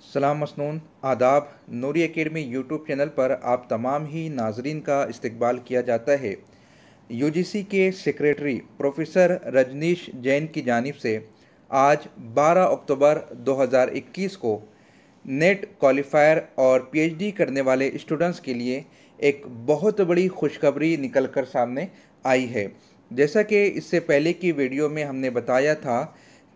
सलाम मसनून आदाब। नूरी academy YouTube channel पर आप तमाम ही नाजरीन का इस्तकबाल किया जाता है। यूजीसी के सेक्रेटरी प्रोफेसर रजनीश जैन की जानिब से आज 12 अक्टूबर 2021 को नेट क्वालिफायर और पीएचडी करने वाले स्टूडेंट्स के लिए एक बहुत बड़ी खुशखबरी निकल कर सामने आई है। जैसा कि इससे पहले की वीडियो में हमने बताया था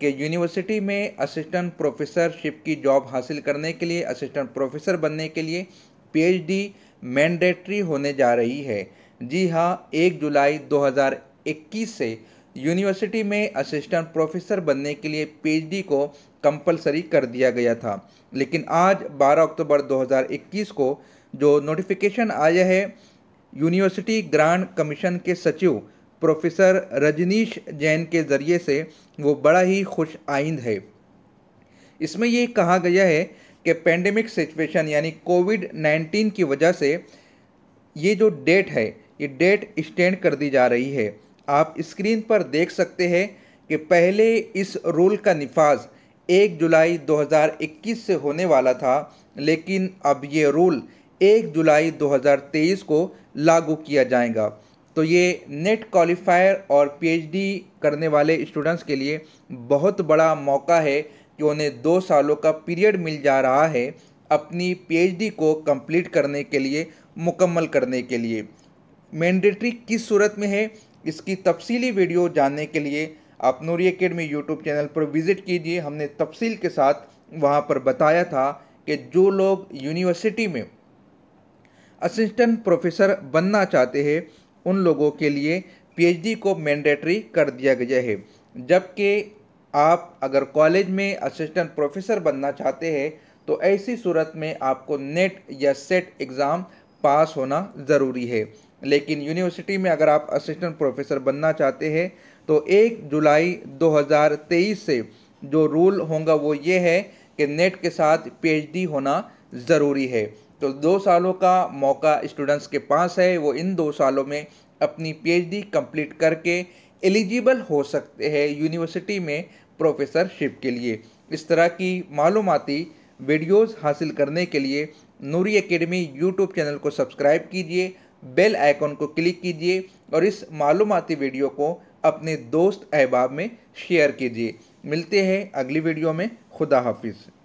कि यूनिवर्सिटी में असिस्टेंट प्रोफेसरशिप की जॉब हासिल करने के लिए, असिस्टेंट प्रोफेसर बनने के लिए पीएचडी मैंडेटरी होने जा रही है। जी हाँ, 1 जुलाई 2021 से यूनिवर्सिटी में असिस्टेंट प्रोफेसर बनने के लिए पीएचडी को कंपलसरी कर दिया गया था। लेकिन आज 12 अक्टूबर 2021 को जो नोटिफिकेशन आया है, यूनिवर्सिटी ग्रांट कमीशन के सचिव प्रोफेसर रजनीश जैन के ज़रिए से, वो बड़ा ही खुश आइंद है। इसमें ये कहा गया है कि पेंडेमिक सिचुएशन यानी कोविड-19 की वजह से ये जो डेट है, ये डेट एक्सटेंड कर दी जा रही है। आप स्क्रीन पर देख सकते हैं कि पहले इस रूल का निफाज 1 जुलाई 2021 से होने वाला था, लेकिन अब ये रूल 1 जुलाई 2023 को लागू किया जाएगा। तो ये नेट क्वालिफायर और पीएचडी करने वाले स्टूडेंट्स के लिए बहुत बड़ा मौका है कि उन्हें 2 सालों का पीरियड मिल जा रहा है अपनी पीएचडी को कंप्लीट करने के लिए, मुकम्मल करने के लिए। मैंडेटरी किस सूरत में है, इसकी तफसीली वीडियो जानने के लिए आप नूरी एकेडमी यूट्यूब चैनल पर विज़िट कीजिए। हमने तफसील के साथ वहाँ पर बताया था कि जो लोग यूनिवर्सिटी में असिस्टेंट प्रोफेसर बनना चाहते हैं उन लोगों के लिए पीएचडी को मैंडेटरी कर दिया गया है। जबकि आप अगर कॉलेज में असिस्टेंट प्रोफेसर बनना चाहते हैं तो ऐसी सूरत में आपको नेट या सेट एग्ज़ाम पास होना ज़रूरी है। लेकिन यूनिवर्सिटी में अगर आप असिस्टेंट प्रोफेसर बनना चाहते हैं तो 1 जुलाई 2023 से जो रूल होगा वो ये है कि नेट के साथ पीएचडी होना ज़रूरी है। तो 2 सालों का मौका स्टूडेंट्स के पास है, वो इन 2 सालों में अपनी पीएचडी कंप्लीट करके एलिजिबल हो सकते हैं यूनिवर्सिटी में प्रोफेसरशिप के लिए। इस तरह की मालूमाती वीडियोस हासिल करने के लिए नूरी एकेडमी यूट्यूब चैनल को सब्सक्राइब कीजिए, बेल आइकन को क्लिक कीजिए और इस मालूमाती वीडियो को अपने दोस्त अहबाब में शेयर कीजिए। मिलते हैं अगली वीडियो में। खुदा हाफिज़।